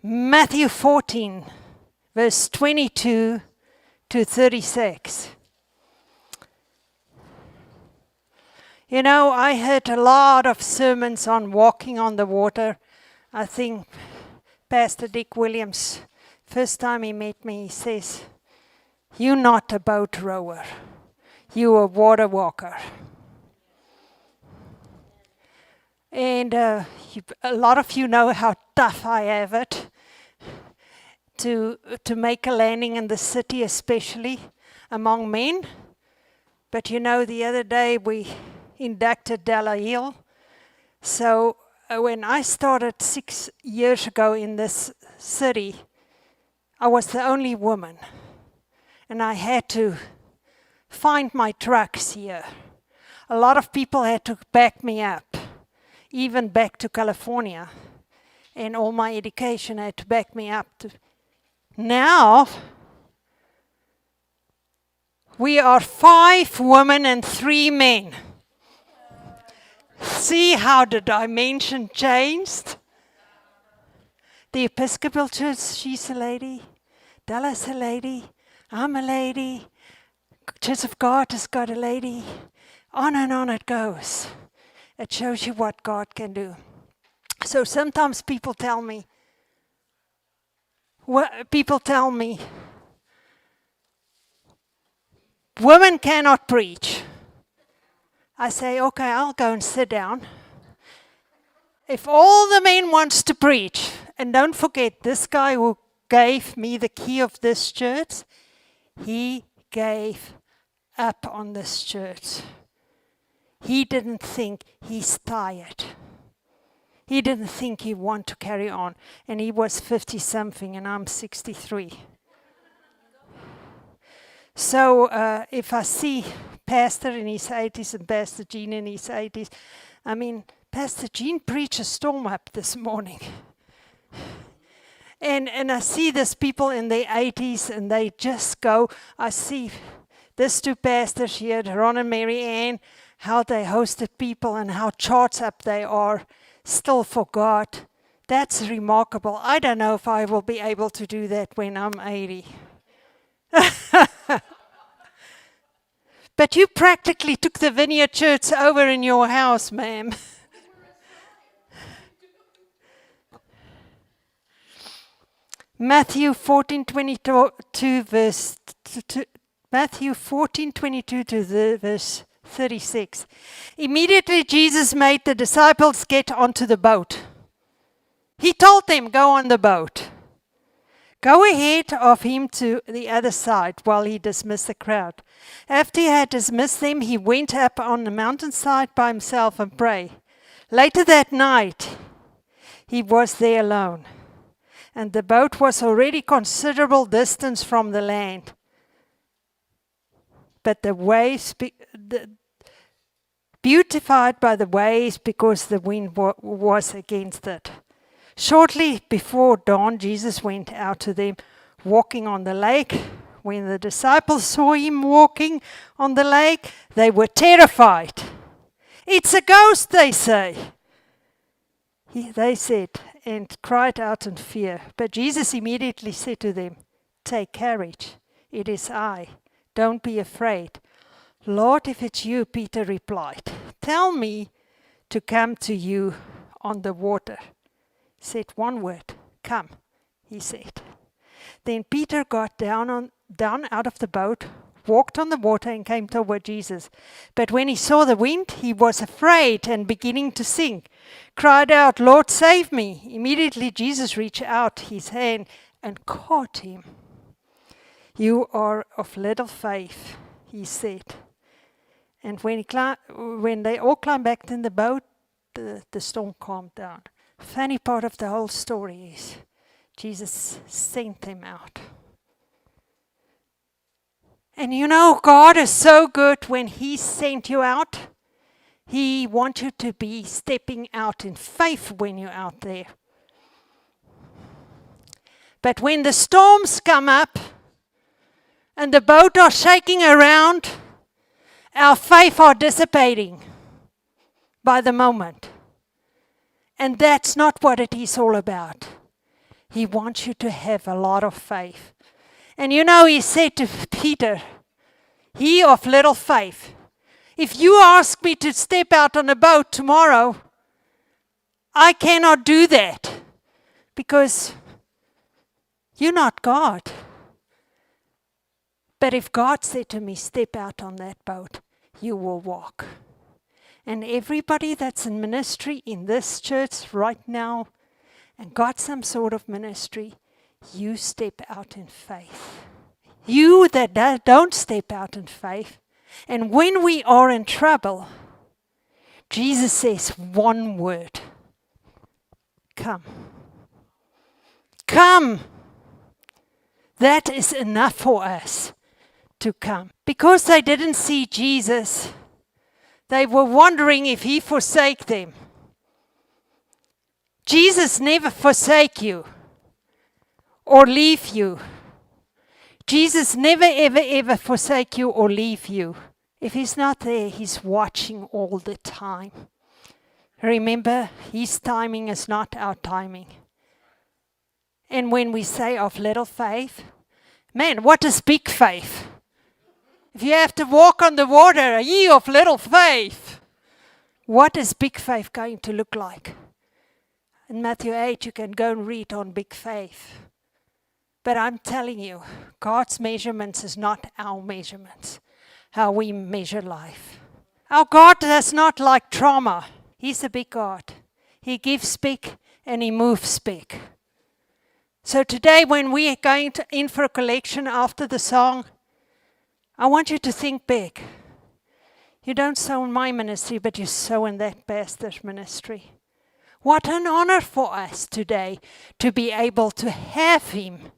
Matthew 14, verse 22 to 36. You know, I heard a lot of sermons on walking on the water. I think Pastor Dick Williams, first time he met me, he says, "You're not a boat rower, you're a water walker." And a lot of you know how tough I have it to make a landing in the city, especially among men. But you know, the other day we inducted Della Hill. So when I started 6 years ago in this city, I was the only woman. And I had to find my trucks here. A lot of people had to back me up, even back to California. And all my education had to back me up. Now, we are 5 women and 3 men. See how the dimension changed? The Episcopal Church, she's a lady. Della's a lady. I'm a lady. Church of God has got a lady. On and on it goes. It shows you what God can do. So sometimes people tell me, women cannot preach. I say, okay, I'll go and sit down. If all the men wants to preach, and don't forget, this guy who gave me the key of this church, he gave up on this church. He didn't think he's tired. He didn't think he want to carry on. And he was 50-something, and I'm 63. So if I see Pastor in his 80s and Pastor Gene in his 80s, I mean, Pastor Gene preached a storm up this morning. And I see these people in their 80s and they just go. I see these 2 pastors here, Ron and Mary Ann, how they hosted people and how charged up they are still for God. That's remarkable. I don't know if I will be able to do that when I'm 80. But you practically took the Vineyard Church over in your house, ma'am. Matthew 14:22 verse Matthew 14:22 to verse 36. Immediately Jesus made the disciples get onto the boat. He told them, go on the boat. Go ahead of him to the other side while he dismissed the crowd. After he had dismissed them, he went up on the mountainside by himself and prayed. Later that night, he was there alone, and the boat was already considerable distance from the land. But the waves, beautified by the waves because the wind was against it. Shortly before dawn, Jesus went out to them, walking on the lake. When the disciples saw him walking on the lake, they were terrified. It's a ghost, they say. They said, and cried out in fear. But Jesus immediately said to them, take courage, it is I. Don't be afraid. Lord, if it's you, Peter replied, tell me to come to you on the water. Said one word, come, he said. Then Peter got down out of the boat, walked on the water and came toward Jesus. But when he saw the wind, he was afraid and beginning to sink, cried out, Lord, save me. Immediately Jesus reached out his hand and caught him. You are of little faith, he said. And when they all climbed back in the boat, the storm calmed down. Funny part of the whole story is Jesus sent them out. And you know, God is so good when he sent you out. He wants you to be stepping out in faith when you're out there. But when the storms come up and the boat are shaking around, our faith are dissipating by the moment. And that's not what it is all about. He wants you to have a lot of faith. And you know, he said to Peter, he of little faith, if you ask me to step out on a boat tomorrow, I cannot do that because you're not God. But if God said to me, step out on that boat, you will walk. And everybody that's in ministry in this church right now and got some sort of ministry, you step out in faith. You that don't step out in faith, and when we are in trouble, Jesus says one word. Come. Come. That is enough for us to come. Because they didn't see Jesus, they were wondering if he forsake them. Jesus never forsake you or leave you. Jesus never, ever, ever forsake you or leave you. If he's not there, he's watching all the time. Remember, his timing is not our timing. And when we say of little faith, man, what is big faith? If you have to walk on the water, ye of little faith, what is big faith going to look like? In Matthew 8, you can go and read on big faith. But I'm telling you, God's measurements is not our measurements, how we measure life. Our God is not like trauma. He's a big God. He gives big and he moves big. So today when we are going in for a collection after the song, I want you to think big. You don't sow in my ministry, but you sow in that pastor's ministry. What an honor for us today to be able to have him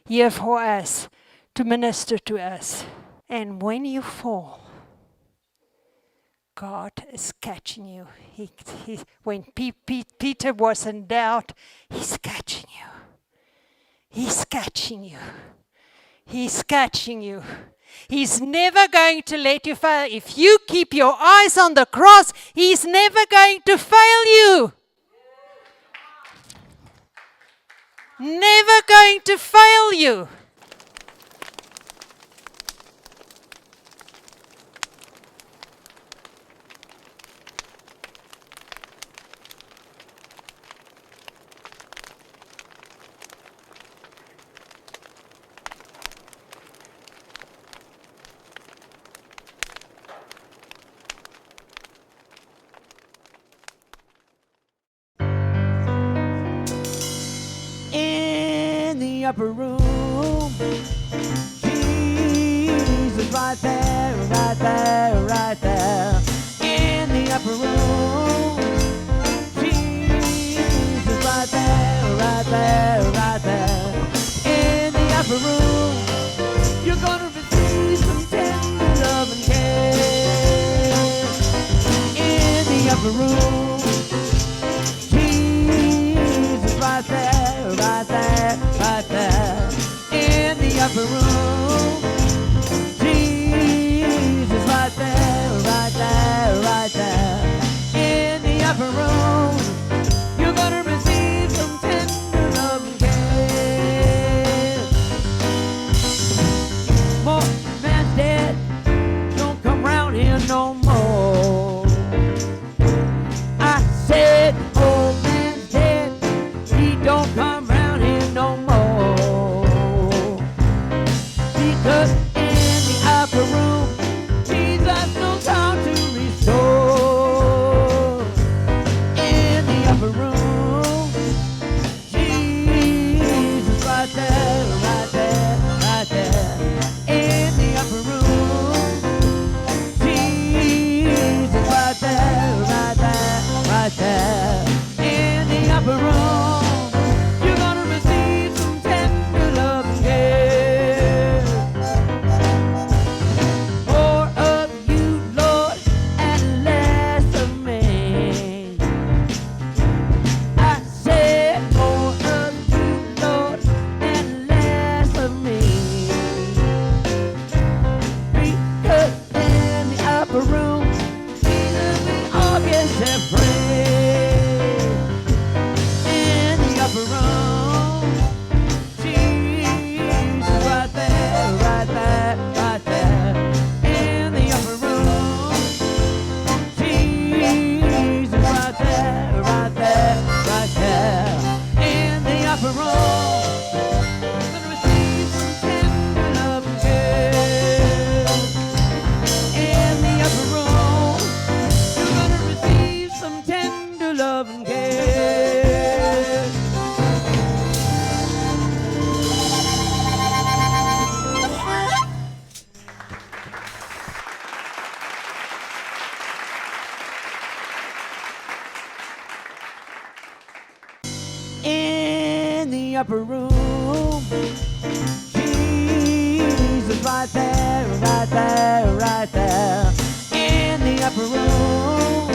here for us, to minister to us. And when you fall, God is catching you. When Peter was in doubt, he's catching you. He's catching you. He's catching you. He's never going to let you fail. If you keep your eyes on the cross, he's never going to fail you. Never going to fail you. Upper room, Jesus right there, right there, right there. In the upper room, Jesus right there, right there, right there. In the upper room, you're gonna receive some tender love and care. In the upper room, Jesus right there, right there, right there. In the upper room, Jesus right there, right there, right there. In the upper room, you're gonna receive some tender love and care. More man's dead, don't come round here no more. I said, old man's dead, he don't come round here no more. Because in the upper room, Jesus knows how to restore. In in the upper room. Jesus right there, right there, right there in the upper room.